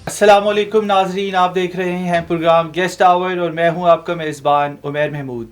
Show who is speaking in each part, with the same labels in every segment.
Speaker 1: السلام علیکم ناظرین، آپ دیکھ رہے ہیں پروگرام گیسٹ آور اور میں ہوں آپ کا میزبان عمیر محمود۔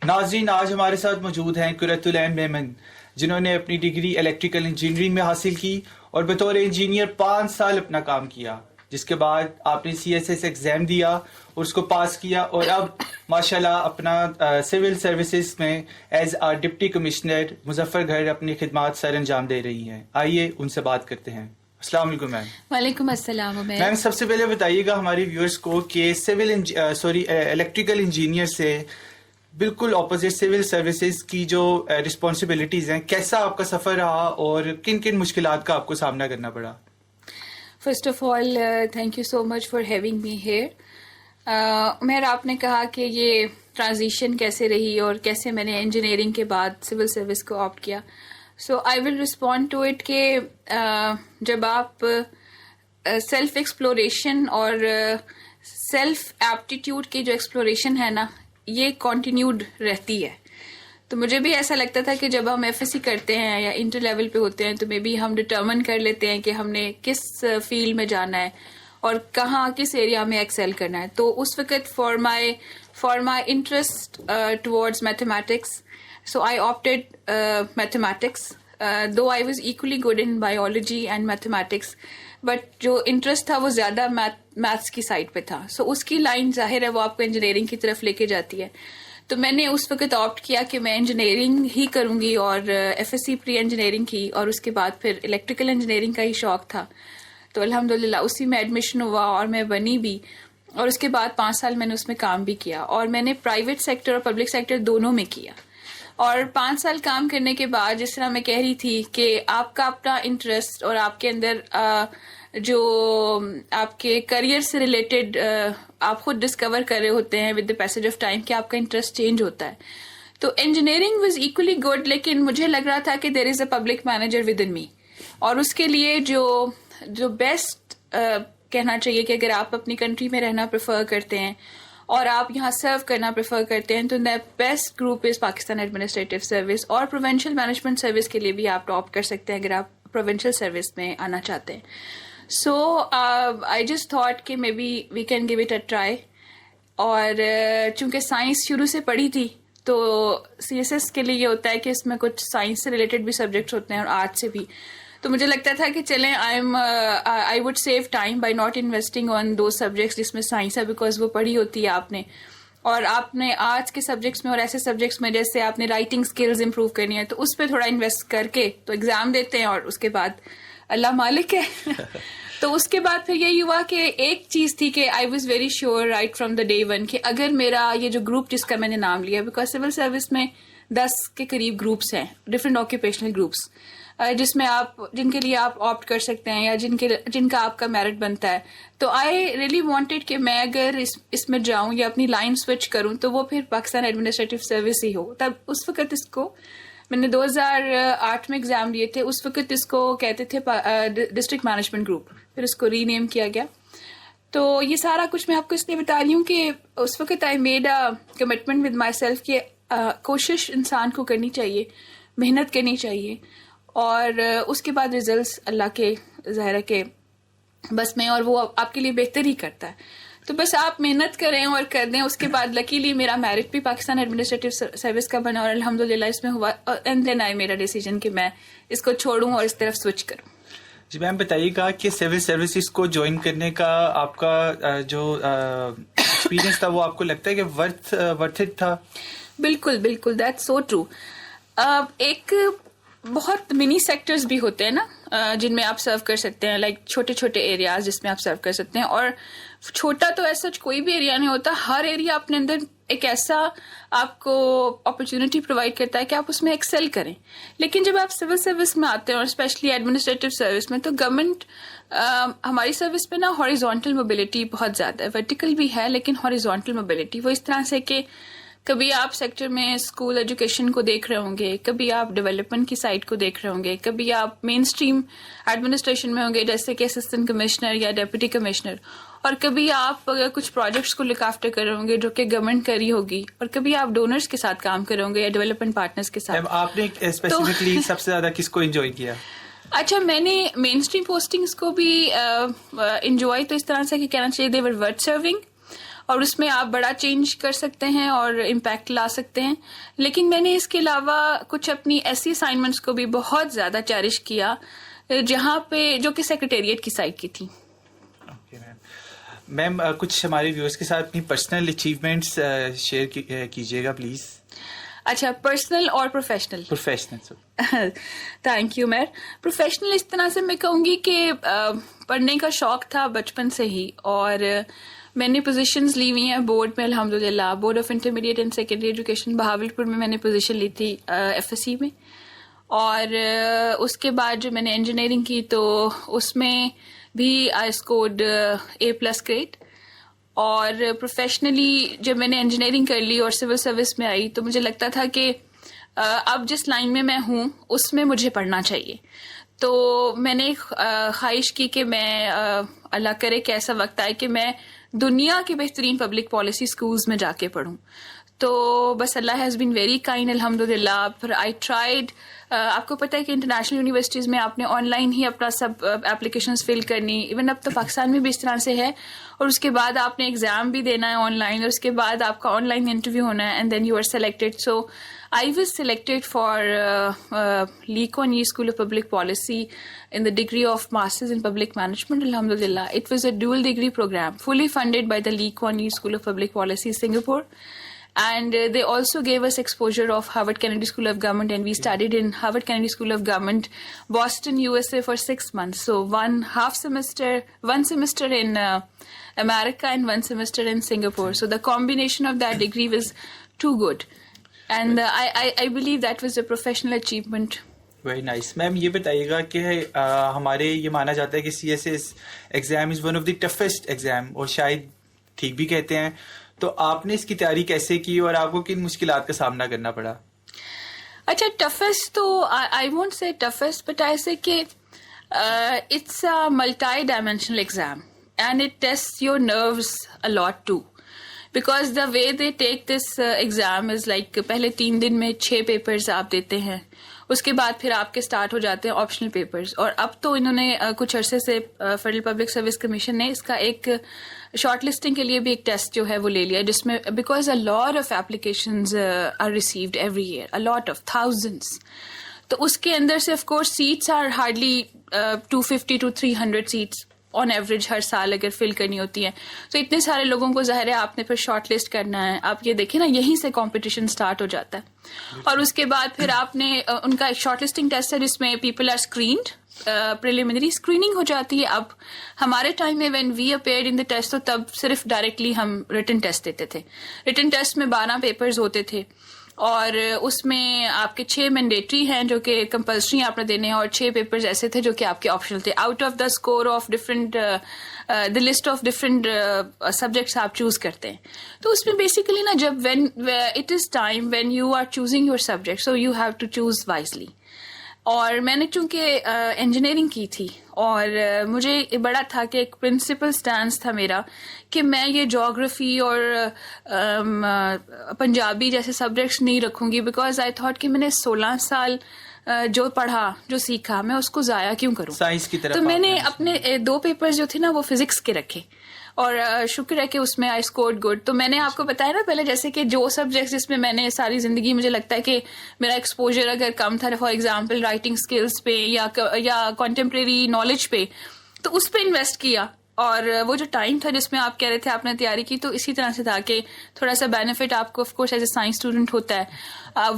Speaker 1: ناظرین، آج ہمارے ساتھ موجود ہیں قرۃ العین میمن، جنہوں نے اپنی ڈگری الیکٹریکل انجینئرنگ میں حاصل کی اور بطور انجینئر 5 سال اپنا کام کیا، جس کے بعد آپ نے CSS ایگزام دیا اور اس کو پاس کیا، اور اب ماشاءاللہ اپنا سول سروسز میں ایز ڈپٹی کمشنر مظفر گڑھ اپنی خدمات سر انجام دے رہی ہیں۔ آئیے ان سے بات کرتے ہیں۔ السلام علیکم میم۔
Speaker 2: وعلیکم السلام عمیر۔
Speaker 1: میم، سب سے پہلے بتائیے گا ہماری ویورز کو کہ الیکٹریکل انجینئر سے بالکل اپوزٹ سول سروسز کی جو رسپانسبلٹیز ہیں، کیسا آپ کا سفر رہا اور کن کن مشکلات کا آپ کو سامنا کرنا پڑا؟
Speaker 2: First of all thank you so much for having me here. Umair, آپ نے کہا کہ یہ ٹرانزیشن کیسے رہی اور کیسے میں نے انجینئرنگ کے بعد سول سروس کو آپٹ کیا۔ سو آئی ول رسپونڈ ٹو اٹ کہ جب آپ سیلف ایکسپلوریشن اور سیلف ایپٹیٹیوڈ کی جو ایکسپلوریشن ہے نا، یہ کنٹینیوڈ رہتی ہے۔ تو مجھے بھی ایسا لگتا تھا کہ جب ہم FSC کرتے ہیں یا انٹر لیول پہ ہوتے ہیں تو مے بی ہم ڈٹرمن کر لیتے ہیں کہ ہم نے کس فیلڈ میں جانا ہے اور کہاں کس ایریا میں ایکسیل کرنا ہے۔ تو اس وقت for my interest towards mathematics, so I opted mathematics, though I was equally good in biology and mathematics, but جو انٹرسٹ تھا وہ زیادہ میتھس کی سائڈ پہ تھا۔ سو اس کی لائن ظاہر ہے وہ آپ کو انجینئرنگ کی طرف لے کے جاتی ہے۔ تو میں نے اس وقت آپٹ کیا کہ میں انجینئرنگ ہی کروں گی، اور FSC پری انجینئرنگ کی، اور اس کے بعد پھر الیکٹریکل انجینئرنگ کا ہی شوق تھا۔ تو الحمدللہ اسی میں ایڈمیشن ہوا اور میں بنی بھی، اور اس کے بعد 5 سال میں نے اس میں کام بھی کیا، اور میں نے پرائیویٹ سیکٹر اور پبلک سیکٹر دونوں میں کیا۔ اور 5 سال کام کرنے کے بعد جس طرح میں کہہ رہی تھی کہ آپ کا اپنا انٹرسٹ اور آپ کے اندر جو آپ کے کریئر سے ریلیٹڈ آپ خود ڈسکور کر رہے ہوتے ہیں with the passage of time کہ آپ کا انٹرسٹ چینج ہوتا ہے۔ تو انجینئرنگ واز ایکولی گڈ، لیکن مجھے لگ رہا تھا کہ there is a public manager with in me, اور اس کے لیے جو بیسٹ کہنا چاہیے کہ اگر آپ اپنی کنٹری میں رہنا پریفر کرتے ہیں اور آپ یہاں سرو کرنا پریفر کرتے ہیں تو the best group is Pakistan administrative service, اور پروونشل مینجمنٹ سروس کے لیے بھی آپ ٹاپ کر سکتے ہیں اگر آپ پروونشل سروس میں آنا چاہتے ہیں۔ سو آئی جسٹ تھاٹ کہ maybe we can give it a try, اور چونکہ سائنس شروع سے پڑھی تھی تو CSS کے لیے یہ ہوتا ہے کہ اس میں کچھ سائنس سے ریلیٹڈ بھی سبجیکٹس ہوتے ہیں اور آرٹ سے بھی، تو مجھے لگتا تھا کہ چلیں I would save time by not investing on those subjects جس میں سائنس ہے، بیکاز وہ پڑھی ہوتی ہے آپ نے، اور آپ نے آرٹس کے سبجیکٹس میں اور ایسے سبجیکٹس میں جیسے آپ نے رائٹنگ اسکلز امپروو کرنی ہے تو اس پہ تھوڑا انویسٹ کر کے تو ایگزام دیتے ہیں، اور اس کے بعد اللہ مالک ہے۔ تو اس کے بعد پھر یہی ہوا کہ ایک چیز تھی کہ I was very sure right from the day one کہ اگر میرا یہ جو گروپ جس کا میں نے نام لیا، بیکاز سول سروس میں 10 کے قریب گروپس ہیں، ڈفرینٹ آکوپیشنل گروپس، جس میں جن کے لیے آپ آپٹ کر سکتے ہیں یا جن کا آپ کا میرٹ بنتا ہے۔ تو آئی ریئلی وانٹیڈ کہ میں اگر اس میں جاؤں یا اپنی لائن سوئچ کروں تو وہ پھر پاکستان ایڈمنسٹریٹو سروس ہی ہو۔ تب اس وقت اس کو میں نے 2008 میں ایگزام دیے تھے، اس وقت اس کو کہتے تھے ڈسٹرکٹ مینجمنٹ گروپ، پھر اس کو ری نیم کیا گیا۔ تو یہ سارا کچھ میں آپ کو اس لیے بتا رہی ہوں کہ اس وقت I made a commitment with my self کہ کوشش انسان کو کرنی چاہیے، محنت کرنی چاہیے، اور اس کے بعد ریزلٹس اللہ کے ظاہر ہے کہ بس میں، اور وہ آپ کے لیے بہتر ہی کرتا ہے۔ تو بس آپ محنت کریں اور کر دیں۔ اس کے بعد لکیلی میرا میرٹ بھی پاکستان ایڈمنسٹریٹو سروس کا بنا اور الحمدللہ اس میں ہوا، اینڈ دین آئی میرا ڈیسیجن کہ میں اس کو چھوڑوں اور اس طرف سوئچ کروں۔
Speaker 1: جی میم، بتائیے گا کہ سول سروسز کو جوائن کرنے کا آپ کا جو ایکسپیرینس تھا وہ آپ کو لگتا ہے کہ ورتھ اٹ تھا؟
Speaker 2: بالکل بالکل، دیٹس سو ٹرو۔ ایک بہت منی سیکٹرز بھی ہوتے ہیں نا جن میں آپ سرو کر سکتے ہیں، لائک چھوٹے چھوٹے ایریاز جس میں آپ سرو کر سکتے ہیں، اور چھوٹا تو ایسا کوئی بھی ایریا نہیں ہوتا، ہر ایریا اپنے اندر ایک ایسا آپ کو اپرچونٹی پرووائڈ کرتا ہے کہ آپ اس میں ایکسل کریں۔ لیکن جب آپ سول سروس میں آتے ہیں اور اسپیشلی ایڈمنسٹریٹو سروس میں، تو گورنمنٹ ہماری سروس میں نا ہاریزونٹل موبلٹی بہت زیادہ ہے، ورٹیکل بھی ہے لیکن ہاریزونٹل موبلٹی وہ اس طرح سے کہ کبھی آپ سیکٹر میں اسکول ایجوکیشن کو دیکھ رہے ہوں گے، کبھی آپ ڈیولپمنٹ کی سائڈ کو دیکھ رہے ہوں گے، کبھی آپ مین اسٹریم ایڈمنسٹریشن میں ہوں گے جیسے کہ اسسٹنٹ کمشنر یا ڈیپٹی کمشنر، اور کبھی آپ کچھ پروجیکٹس کو لک آفٹر کر رہے ہوں گے جو کہ گورنمنٹ کر رہی ہوگی، اور کبھی آپ ڈونرز کے ساتھ کام کر رہے ہوں گے یا ڈیولپمنٹ پارٹنرز کے ساتھ۔
Speaker 1: آپ نے اسپیسیفکلی سب سے زیادہ کس کو انجوائے کیا؟
Speaker 2: اچھا، میں نے مین اسٹریم پوسٹنگس کو بھی انجوائے تو اس طرح سے کہ کہنا چاہیے دے ور ورتھ سرونگ، اور اس میں آپ بڑا چینج کر سکتے ہیں اور امپیکٹ لا سکتے ہیں. لیکن میں نے اس کے علاوہ کچھ اپنی ایسی اسائنمنٹس کو بھی بہت زیادہ چیرش کیا جہاں پہ جو کہ سیکریٹریٹ کی سائٹ کی تھی.
Speaker 1: میم کچھ ہمارے ویورز کے ساتھ اپنی پرسنل اچیومنٹس شیئر کیجیے گا پلیز.
Speaker 2: اچھا، پرسنل اور professional?
Speaker 1: Professional.
Speaker 2: Thank you Mir. Professional اس طرح سے میں کہوں گی کہ پڑھنے کا شوق تھا بچپن سے ہی، اور میں نے پوزیشنز لی ہوئی ہیں بورڈ میں الحمدللہ. Board of intermediate and secondary education Bahawalpur میں نے پوزیشن لی تھی ایف ایس سی میں. اور اس کے بعد جو میں نے انجینئرنگ کی تو اس میں بھی آئی اسکورڈ A+ گریڈ. اور پروفیشنلی جب میں نے انجینئرنگ کر لی اور سول سروس میں آئی تو مجھے لگتا تھا کہ اب جس لائن میں ہوں اس میں مجھے پڑھنا چاہیے. تو میں نے خواہش کی کہ میں اللہ کرے کہ ایسا وقت آئے کہ میں دنیا کی بہترین پبلک پالیسی اسکولز میں جا کے پڑھوں. تو بس اللہ ہیز بین ویری کائنڈ الحمدللہ. پھر آئی ٹرائیڈ. آپ کو پتہ ہے کہ انٹرنیشنل یونیورسٹیز میں آپ نے آن لائن ہی اپنا سب اپلیکیشنز فل کرنی، ایون اب تو پاکستان میں بھی اس طرح سے ہے. اور اس کے بعد آپ نے ایگزام بھی دینا ہے آن لائن، اور اس کے بعد آپ کا آن لائن انٹرویو ہونا ہے، and then you are selected. So I was selected for Lee Kuan Yew school of public policy in the degree of Masters in Public Management, alhamdulillah. It was a dual degree program, fully funded by the Lee Kuan Yew School of Public Policy, Singapore. And they also gave us exposure of Harvard Kennedy School of Government, and we studied in Harvard Kennedy School of Government, Boston, USA for 6 months. So one semester in America and 1 semester in Singapore. So the combination of that degree was too good. And I believe that was a professional achievement.
Speaker 1: Very nice. Ma'am یہ بتائیے گا کہ ہمارے یہ مانا جاتا ہے کہ CSS exam is one of the toughest exam, اور شاید ٹھیک بھی کہتے ہیں. تو آپ نے اس کی تیاری کیسے کی اور آپ کو کن مشکلات کا سامنا کرنا پڑا؟
Speaker 2: اچھا، ٹفسٹ تو I won't say toughest, but I say کہ it's a multi dimensional exam and it test your nerves a lot too. Because the way they take this exam is like پہلے 3 دن میں 6 پیپرز آپ دیتے ہیں، اس کے بعد پھر آپ کے اسٹارٹ ہو جاتے ہیں آپشنل پیپرز. اور اب تو انہوں نے کچھ عرصے سے فیڈرل پبلک سروس کمیشن نے اس کا ایک شارٹ لسٹنگ کے لیے بھی ایک ٹیسٹ جو ہے وہ لے لیا، جس میں because a lot of applications are received every year, a lot of thousands. تو اس کے اندر سے of course seats are hardly 250 to 300 seats on average ہر سال اگر فل کرنی ہوتی ہیں. تو اتنے سارے لوگوں کو ظاہر ہے آپ نے پھر شارٹ لسٹ کرنا ہے. آپ یہ دیکھیں نا، یہیں سے کمپٹیشن سٹارٹ ہو جاتا ہے. اور اس کے بعد پھر آپ نے ان کا ایک شارٹ لسٹنگ ٹیسٹ ہے جس میں people are screened, preliminary screening ہو جاتی ہے. اب ہمارے ٹائم میں when we appeared in the test تو تب صرف ڈائریکٹلی ہم ریٹن ٹیسٹ دیتے تھے. ریٹن ٹیسٹ میں 12 پیپرز ہوتے تھے، اور اس میں آپ کے 6 مینڈیٹری ہیں جو کہ کمپلسری آپ نے دینے ہیں، اور 6 پیپرز ایسے تھے جو کہ آپ کے آپشنل تھے. Out of the score of different the list of different subjects آپ چوز کرتے ہیں. تو اس میں بیسیکلی نا جب when it is time when you are choosing your subject, so you have to choose wisely. اور میں نے چونکہ انجینئرنگ کی تھی اور مجھے بڑا تھا کہ ایک پرنسپل سٹانس تھا میرا کہ میں یہ جغرافی اور پنجابی جیسے سبجیکٹس نہیں رکھوں گی، بیکاز آئی تھاٹ کہ میں نے 16 سال جو پڑھا جو سیکھا میں اس کو ضائع کیوں کروں.
Speaker 1: سائنس کی طرف
Speaker 2: تو میں نے اپنے 2 پیپرز جو تھے نا وہ فزکس کے رکھے، اور شکر ہے کہ اس میں آئی اسکورڈ گڈ. تو میں نے آپ کو بتایا نا پہلے جیسے کہ جو سبجیکٹس جس میں میں نے ساری زندگی مجھے لگتا ہے کہ میرا ایکسپوجر اگر کم تھا، فار ایگزامپل رائٹنگ اسکلس پہ یا کنٹمپریری نالج پہ، تو اس پہ انویسٹ کیا. اور وہ جو ٹائم تھا جس میں آپ کہہ رہے تھے آپ نے تیاری کی، تو اسی طرح سے تھا کہ تھوڑا سا بینیفٹ آپ کو of course as a science student ہوتا ہے.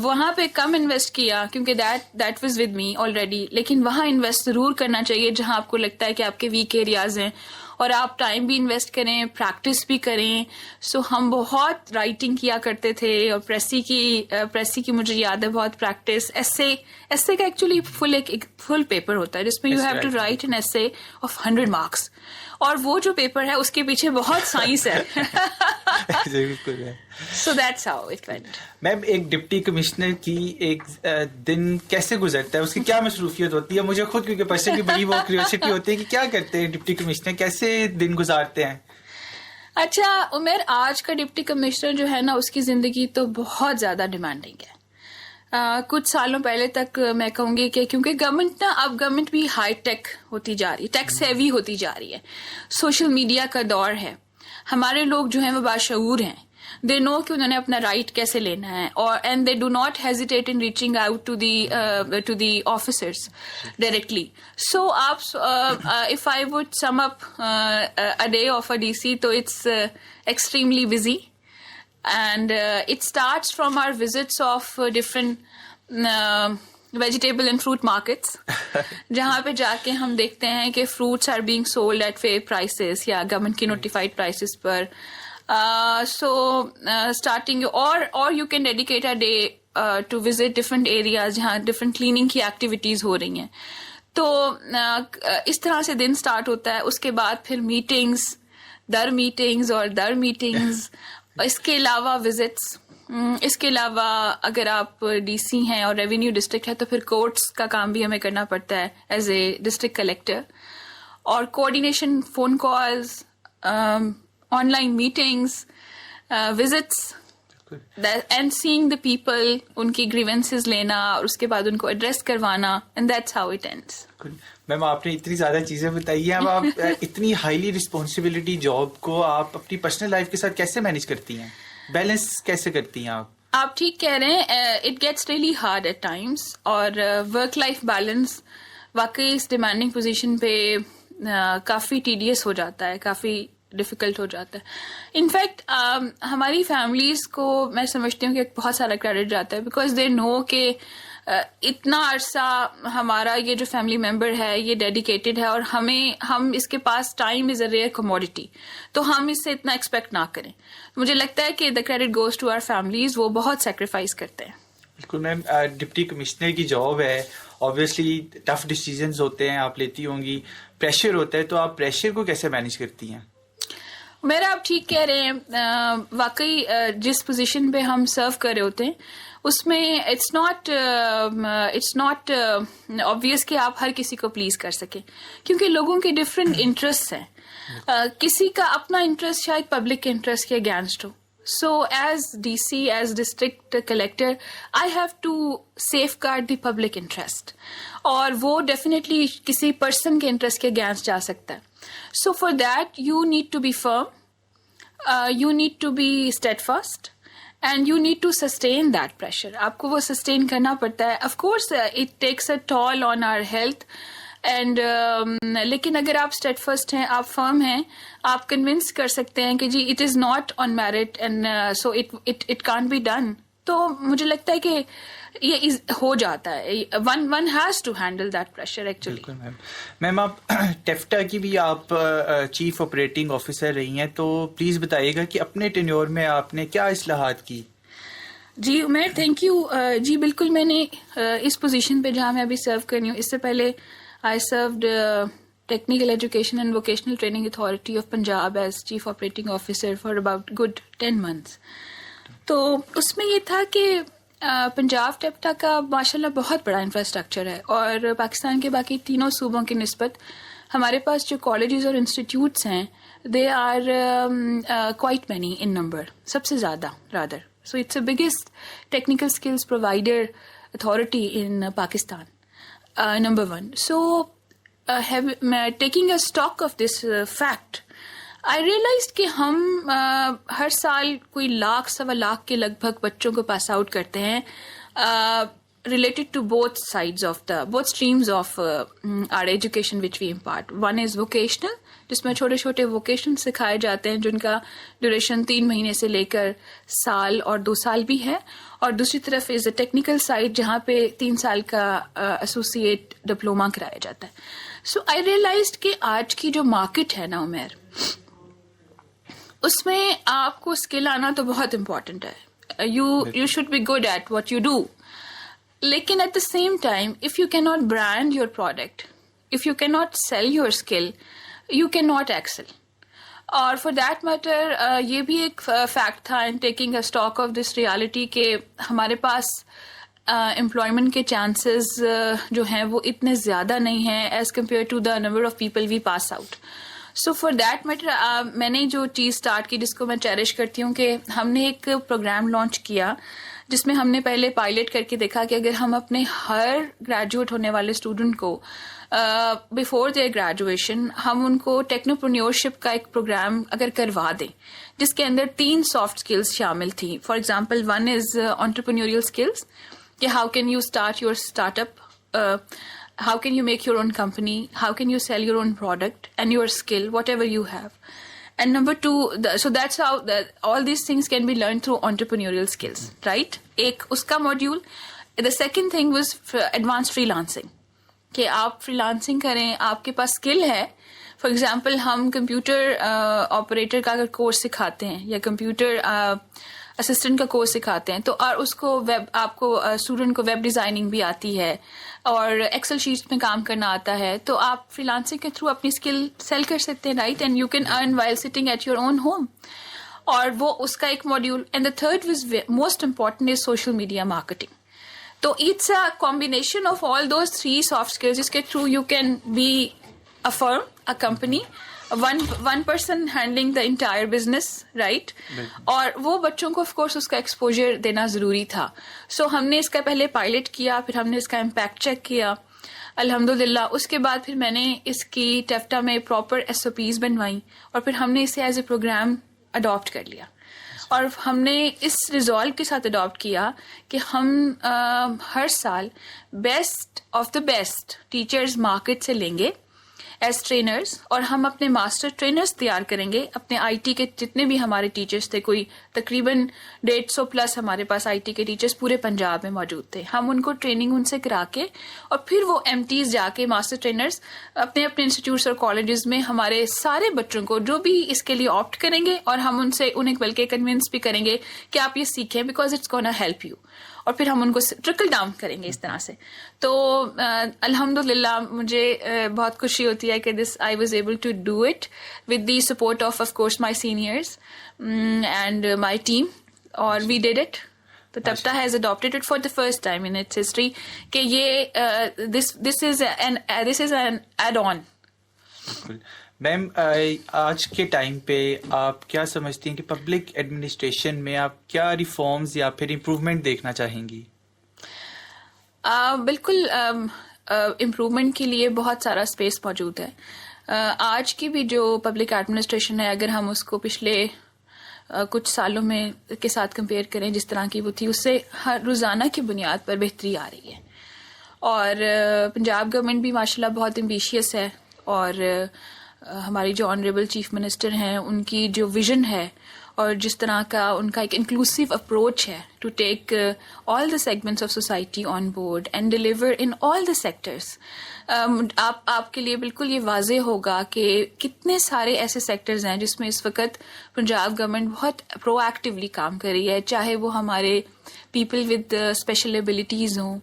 Speaker 2: وہاں پہ کم انویسٹ کیا کیونکہ that was with me already, لیکن وہاں انویسٹ ضرور کرنا چاہیے جہاں آپ کو لگتا ہے کہ آپ کے ویک ایریاز ہیں، اور آپ ٹائم بھی انویسٹ کریں، پریکٹس بھی کریں. سو ہم بہت رائٹنگ کیا کرتے تھے، اور پریسی کی مجھے یاد ہے بہت پریکٹس. ایسے کا ایکچولی فل پیپر ہوتا ہے جس میں you have to write an essay of 100 marks, اور وہ جو پیپر ہے اس کے پیچھے بہت سائنس ہے. So that's how it went.
Speaker 1: Ma'am ایک ڈپٹی کمشنر کی ایک دن کیسے گزرتا ہے، اس کی کیا مصروفیت ہوتی ہے؟ مجھے خود کیونکہ پرسنلی بڑی وہ کیوریوسٹی ہوتی ہے کہ کیا کرتے ہیں ڈپٹی کمشنر، کیسے دن گزارتے ہیں؟
Speaker 2: اچھا عمر، آج کا ڈپٹی کمشنر جو ہے نا اس کی زندگی تو بہت زیادہ ڈیمانڈنگ ہے. کچھ سالوں پہلے تک میں کہوں گی کہ کیونکہ گورنمنٹ بھی ہائی ٹیک ہوتی جا رہی ہے, ٹیکس ہیوی ہوتی جا رہی ہے, سوشل میڈیا کا دور ہے, ہمارے لوگ جو ہیں وہ باشعور ہیں, دے نو کہ انہوں نے اپنا رائٹ کیسے لینا ہے, اور and they do not hesitate in reaching out to the officers directly. So آپ if I would sum up a day of a DC, تو it's extremely busy, and it starts from our visits of different vegetable and fruit markets جہاں پہ جا کے ہم دیکھتے ہیں کہ fruits are being sold at fair prices یا government کی notified prices per. So starting or you can dedicate a day to visit different areas جہاں different cleaning کی activities ہو رہی ہیں. تو اس طرح سے دن سٹارٹ ہوتا ہے. اس کے بعد پھر میٹنگز در میٹنگز اس کے علاوہ وزٹس, اس کے علاوہ اگر آپ ڈی سی ہیں اور ریونیو ڈسٹرکٹ ہے تو پھر کورٹس کا کام بھی ہمیں کرنا پڑتا ہے ایز اے ڈسٹرکٹ کلیکٹر, اور coordination, phone calls, online meetings, visits and seeing the people, ان کی گریونسز لینا اور اس کے بعد ان کو ایڈریس کروانا, and that's how it ends.
Speaker 1: Ma'am آپ نے اتنی زیادہ چیزیں بتائی ہیں, اب آپ اتنی ہائیلی رسپانسبلٹی جاب کو آپ اپنی پرسنل لائف کے ساتھ کیسے مینیج کرتی ہیں, بیلنس کیسے کرتی ہیں آپ؟
Speaker 2: آپ ٹھیک کہہ رہے ہیں, it gets really hard at times, اور ورک لائف بیلنس واقعی اس ڈیمانڈنگ پوزیشن پہ کافی ٹیڈیس ہو جاتا ہے, کافی ڈیفیکلٹ ہو جاتا ہے. انفیکٹ ہماری فیملیز کو میں سمجھتی ہوں کہ بہت سارا کریڈٹ جاتا ہے, بیکاز دے نو کہ اتنا عرصہ ہمارا یہ جو فیملی ممبر ہے یہ ڈیڈیکیٹڈ ہے, اور ہم اس کے پاس time is a rare commodity, تو ہم اس سے اتنا ایکسپیکٹ نہ کریں. مجھے لگتا ہے کہ the credit goes to our families, وہ بہت سیکریفائز کرتے ہیں.
Speaker 1: بالکل میم, ڈپٹی کمشنر کی جاب ہے, آبویسلی ٹف ڈیسیزنز ہوتے ہیں, آپ لیتی ہوں گی, پریشر ہوتا ہے, تو آپ پریشر کو کیسے مینیج کرتی ہیں؟
Speaker 2: میرا آپ ٹھیک کہہ رہے ہیں, واقعی جس پوزیشن پہ ہم سرو کر رہے ہوتے ہیں اس میں اٹس ناٹ obvious کہ آپ ہر کسی کو پلیز کر سکیں, کیونکہ لوگوں کے ڈفرینٹ انٹرسٹ ہیں. کسی کا اپنا انٹرسٹ شاید پبلک انٹرسٹ کے اگینسٹ ہو. So as D C, as district collector, I have to safeguard the public interest, اور وہ ڈیفینیٹلی کسی پرسن کے انٹرسٹ کے اگینسٹ جا سکتا ہے. So for that you need to be firm, you need to be steadfast, and you need to sustain that pressure. آپ کو وہ sustain کرنا پڑتا ہے. Of course it takes a toll on our health, and لیکن اگر آپ steadfast ہیں, آپ firm ہیں, آپ convince کر سکتے ہیں کہ جی it is not on merit, and so it can't be done. تو مجھے لگتا ہے کہ یہ ہو جاتا ہے. One has to handle that pressure actually.
Speaker 1: بالکل میم, آپ ٹیفٹا کی بھی آپ چیف آپریٹنگ آفیسر رہی ہیں, تو پلیز بتائیے گا کہ اپنے ٹینیور میں آپ نے کیا اصلاحات کی؟
Speaker 2: جی عمیر, تھینک یو. جی بالکل, میں نے اس پوزیشن پہ جہاں میں ابھی سرو کر رہی ہوں, اس سے پہلے I served technical education and vocational training authority of Punjab as chief operating officer for about good 10 months. تو اس میں یہ تھا کہ پنجاب ٹیپٹا کا ماشاءاللہ بہت بڑا انفراسٹرکچر ہے, اور پاکستان کے باقی تینوں صوبوں کی نسبت ہمارے پاس جو کالجز اور انسٹیٹیوٹس ہیں they are quite many in number, سب سے زیادہ rather. So it's a biggest technical skills provider authority in Pakistan, number 1. So taking a stock of this fact, I realised کہ ہم ہر سال کوئی 1,00,000 کے لگ بھگ بچوں کو پاس آؤٹ کرتے ہیں, related to both sides of both streams of our education which we impart. One is vocational, جس میں چھوٹے چھوٹے ووکیشن سکھائے جاتے ہیں جن کا ڈیوریشن 3 مہینے سے لے کر سال اور 2 سال بھی ہے, اور دوسری طرف از اے ٹیکنیکل سائڈ جہاں پہ 3 سال کا ایسوسیٹ ڈپلوما کرایا جاتا ہے. سو آئی ریئلائزڈ کہ آج کی جو مارکیٹ ہے نا عمیر, اس میں آپ کو اسکل آنا تو بہت امپورٹنٹ ہے. You should be good at what you do, لیکن at the same time if you can not brand your product, if you can not sell your skill, you can not excel. اور for that matter یہ بھی ایک fact تھا in taking a stock of this reality کہ ہمارے پاس employment کے chances جو ہیں وہ اتنے زیادہ نہیں ہیں as compare to the number of people we pass out. So for that matter میں نے جو چیز اسٹارٹ کی جس کو میں چیریش کرتی ہوں کہ ہم نے ایک پروگرام لانچ کیا جس میں ہم نے پہلے پائلٹ کر کے دیکھا کہ اگر ہم اپنے ہر گریجویٹ ہونے والے اسٹوڈنٹ کو بیفور دیئر گریجویشن ہم ان کو ٹیکنوپرینیورشپ کا ایک پروگرام اگر کروا دیں جس کے اندر 3 سافٹ اسکلز شامل تھیں. فار ایگزامپل 1 از انٹرپرینیوریل اسکلز کہ how can you start your start up, how can you make your own company, how can you sell your own product and your skill, whatever you have. And number 2, so that's how all these things can be learned through entrepreneurial skills, right? ایک اس کا module. The second thing was advanced freelancing کہ آپ freelancing کریں, آپ کے پاس skill ہے. For example ہم computer operator کا اگر کورس سکھاتے ہیں یا کمپیوٹر اسسٹنٹ کا کورس سکھاتے ہیں تو اور اس کو ویب, آپ کو اسٹوڈنٹ کو ویب ڈیزائننگ بھی آتی ہے اور ایکسل شیٹس میں کام کرنا آتا ہے, تو آپ فری لانسنگ کے تھرو اپنی اسکل سیل کر سکتے ہیں, right, and you can earn while sitting at your own home. اور وہ اس کا ایک module. And the third was most important is social media marketing. تو it's a combination of all those 3 soft skills جس کے through you can be a firm, a company, one person handling the entire business, right? اور وہ بچوں کو of course اس کا exposure دینا ضروری تھا. سو ہم نے اس کا پہلے پائلٹ کیا, پھر ہم نے اس کا امپیکٹ چیک کیا الحمدللہ. اس کے بعد پھر میں نے اس کی ٹیفٹا میں پراپر SOPs بنوائیں اور پھر ہم نے اسے ایز اے پروگرام اڈاپٹ کر لیا. اور ہم نے اس ریزالو کے ساتھ اڈاپٹ کیا کہ ہم ہر سال best of the best teachers market سے لیں گے ایز ٹرینرز, اور ہم اپنے ماسٹر ٹرینرز تیار کریں گے. اپنے IT کے جتنے بھی ہمارے ٹیچرز تھے, کوئی تقریباً 150+ ہمارے پاس IT کے ٹیچرز پورے پنجاب میں موجود تھے, ہم ان کو ٹریننگ ان سے کرا کے اور پھر وہ MTs جا کے ماسٹر ٹرینرز اپنے اپنے انسٹیٹیوٹس اور کالجز میں ہمارے سارے بچوں کو جو بھی اس کے لیے آپٹ کریں گے, اور ہم ان سے انہیں بلکہ کنونس بھی کریں گے کہ آپ یہ سیکھیں because it's gonna help you, اور پھر ہم ان کو ٹرکل ڈاؤن کریں گے اس طرح سے. تو الحمدللہ مجھے بہت خوشی ہوتی ہے کہ this I was able to do it with the support of course my seniors and my team, اور وی ڈیڈ اٹ. تو ٹیفٹا has adapted it for the first time in its history کہ یہ دس از این ایڈ آن.
Speaker 1: میم آج کے time پہ آپ کیا سمجھتی ہیں کہ پبلک ایڈمنسٹریشن میں آپ کیا ریفارمز یا پھر امپروومنٹ دیکھنا چاہیں گی؟
Speaker 2: بالکل امپروومنٹ کے لیے بہت سارا اسپیس موجود ہے. آج کی بھی جو پبلک ایڈمنسٹریشن ہے, اگر ہم اس کو پچھلے کچھ سالوں میں کے ساتھ کمپیئر کریں جس طرح کی وہ تھی, اس سے ہر روزانہ کی بنیاد پر بہتری آ رہی ہے. اور پنجاب گورنمنٹ بھی ماشاءاللہ بہت ایمبیشیس ہے, اور ہماری جو آنریبل چیف منسٹر ہیں ان کی جو ویژن ہے اور جس طرح کا ان کا ایک انکلوسیو اپروچ ہے to take all the segments of society on board and deliver in all the sectors. آپ کے لیے بالکل یہ واضح ہوگا کہ کتنے سارے ایسے سیکٹرز ہیں جس میں اس وقت پنجاب گورنمنٹ بہت پرو ایکٹیولی کام کر رہی ہے, چاہے وہ ہمارے پیپل ود اسپیشل ایبلٹیز ہوں,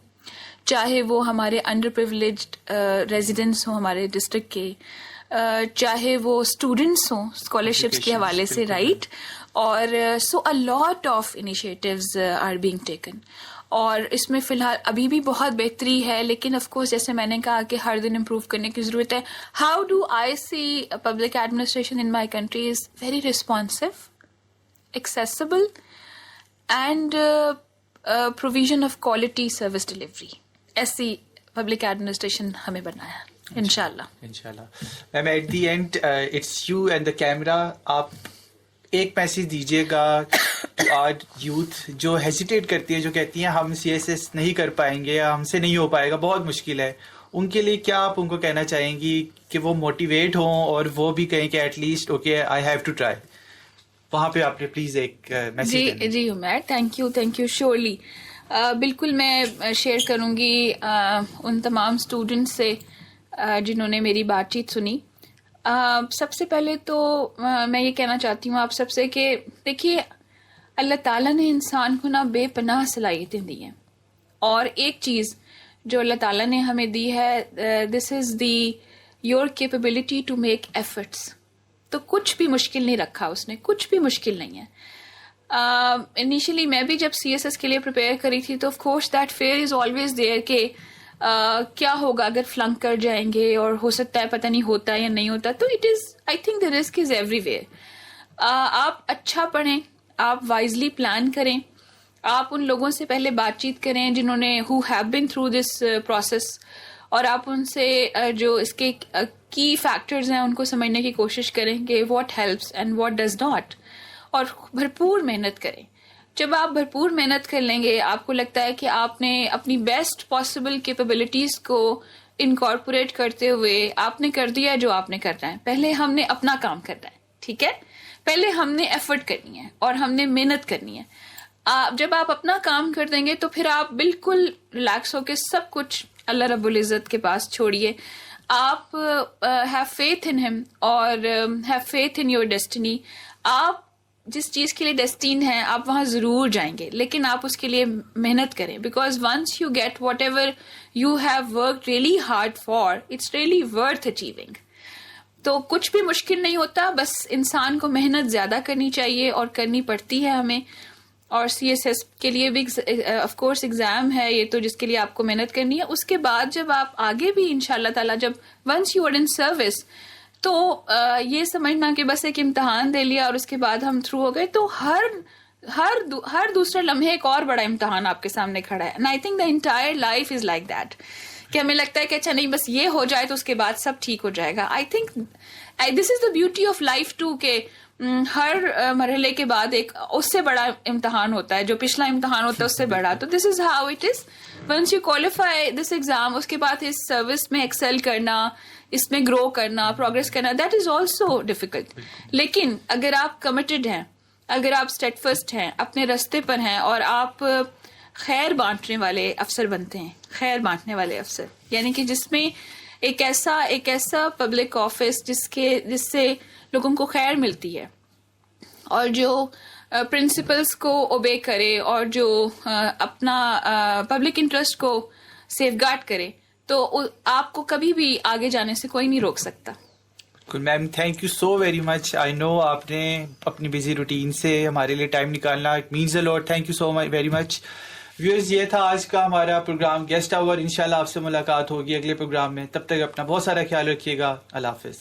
Speaker 2: چاہے وہ ہمارے انڈر پریولیجڈ ریزیڈنٹس ہوں ہمارے ڈسٹرکٹ کے, چاہے وہ اسٹوڈنٹس ہوں اسکالرشپس کے حوالے سے, رائٹ. اور so a lot of initiatives are being taken, اور اس میں فی الحال ابھی بھی بہت بہتری ہے, لیکن آف کورس جیسے میں نے کہا کہ ہر دن امپروو کرنے کی ضرورت ہے. How do I see public administration in my country is very responsive, accessible and provision of quality service delivery. ایسی پبلک ایڈمنسٹریشن ہمیں بنایا انشاءاللہ.
Speaker 1: Ma'am at the end it's you and the camera, آپ ایک میسج دیجیے گا to our youth جو hesitate کرتی ہے, جو کہتی ہیں ہم CSS نہیں کر پائیں گے یا ہم سے نہیں ہو پائے گا, بہت مشکل ہے, ان کے لیے کیا آپ ان کو کہنا چاہیں گی کہ وہ موٹیویٹ ہوں اور وہ بھی کہیں کہ at least okay I have to try? وہاں پہ آپ نے پلیز ایک میسج.
Speaker 2: جی عمیر, تھینک یو شیورلی. بالکل میں شیئر کروں گی ان تمام اسٹوڈنٹس سے جنہوں نے میری بات چیت سنی. سب سے پہلے تو میں یہ کہنا چاہتی ہوں آپ سب سے کہ دیکھیے اللہ تعالیٰ نے انسان کو نا بے پناہ صلاحیتیں دی ہیں, اور ایک چیز جو اللہ تعالیٰ نے ہمیں دی ہے this is the your capability to make efforts. تو کچھ بھی مشکل نہیں رکھا اس نے, کچھ بھی مشکل نہیں ہے. انیشلی میں بھی جب CSS کے لیے پریپیئر کری تھی تو of course that fear is always there کہ کیا ہوگا اگر فلنک کر جائیں گے, اور ہو سکتا ہے پتہ نہیں ہوتا یا نہیں ہوتا. تو it is I think the risk is every where. آپ اچھا پڑھیں, آپ وائزلی پلان کریں, آپ ان لوگوں سے پہلے بات چیت کریں جنہوں نے who have been through this process, اور آپ ان سے جو اس کے کی فیکٹرز ہیں ان کو سمجھنے کی کوشش کریں کہ what helps and what does not, اور بھرپور محنت کریں. جب آپ بھرپور محنت کر لیں گے, آپ کو لگتا ہے کہ آپ نے اپنی بیسٹ پاسبل کیپیبلٹیز کو انکارپوریٹ کرتے ہوئے آپ نے کر دیا جو آپ نے کرنا ہے. پہلے ہم نے اپنا کام کرنا ہے, ٹھیک ہے, پہلے ہم نے ایفرٹ کرنی ہے اور ہم نے محنت کرنی ہے. جب آپ اپنا کام کر دیں گے تو پھر آپ بالکل ریلیکس ہو کے سب کچھ اللہ رب العزت کے پاس چھوڑیے. آپ ہیو فیتھ ان ہم اور have faith in your destiny. آپ جس چیز کے لیے ڈیسٹین ہیں آپ وہاں ضرور جائیں گے, لیکن آپ اس کے لیے محنت کریں, because once you get whatever you have work really hard for, it's really worth achieving. تو کچھ بھی مشکل نہیں ہوتا, بس انسان کو محنت زیادہ کرنی چاہیے اور کرنی پڑتی ہے ہمیں. اور CSS کے لیے بھی آف کورس ایگزام ہے یہ تو, جس کے لیے آپ کو محنت کرنی ہے. اس کے بعد جب آپ آگے بھی انشاءاللہ تعالیٰ جب once you are in service, تو یہ سمجھنا کہ بس ایک امتحان دے لیا اور اس کے بعد ہم تھرو ہو گئے, تو ہر دوسرے لمحے ایک اور بڑا امتحان آپ کے سامنے کھڑا ہے. And I think the entire life is like that, کہ ہمیں لگتا ہے کہ اچھا نہیں بس یہ ہو جائے تو اس کے بعد سب ٹھیک ہو جائے گا. I think this is the beauty of life too, کہ ہر مرحلے کے بعد ایک اس سے بڑا امتحان ہوتا ہے, جو پچھلا امتحان ہوتا ہے اس سے بڑا. تو this is how it is. Once you qualify this exam, اس کے بعد اس سروس میں ایکسل کرنا, اس میں گرو کرنا, پروگرس کرنا, دیٹ از آلسو ڈیفیکلٹ. لیکن اگر آپ کمیٹڈ ہیں, اگر آپ اسٹیڈفسٹ ہیں, اپنے راستے پر ہیں, اور آپ خیر بانٹنے والے افسر بنتے ہیں, خیر بانٹنے والے افسر, یعنی کہ جس میں ایک ایسا پبلک آفس جس سے لوگوں کو خیر ملتی ہے, اور جو پرنسپلس کو اوبے کرے, اور جو اپنا پبلک انٹرسٹ کو سیف گارڈ کرے, تو آپ کو کبھی بھی آگے جانے سے کوئی نہیں روک سکتا.
Speaker 1: Ma'am thank you so very much. I know آپ نے اپنی بزی روٹین سے ہمارے لیے ٹائم نکالنا, it means a lot. Thank you so very much. Viewers, یہ تھا آج کا ہمارا پروگرام گیسٹ آور. انشاءاللہ آپ سے ملاقات ہوگی اگلے پروگرام میں. تب تک اپنا بہت سارا خیال رکھیے گا. اللہ حافظ.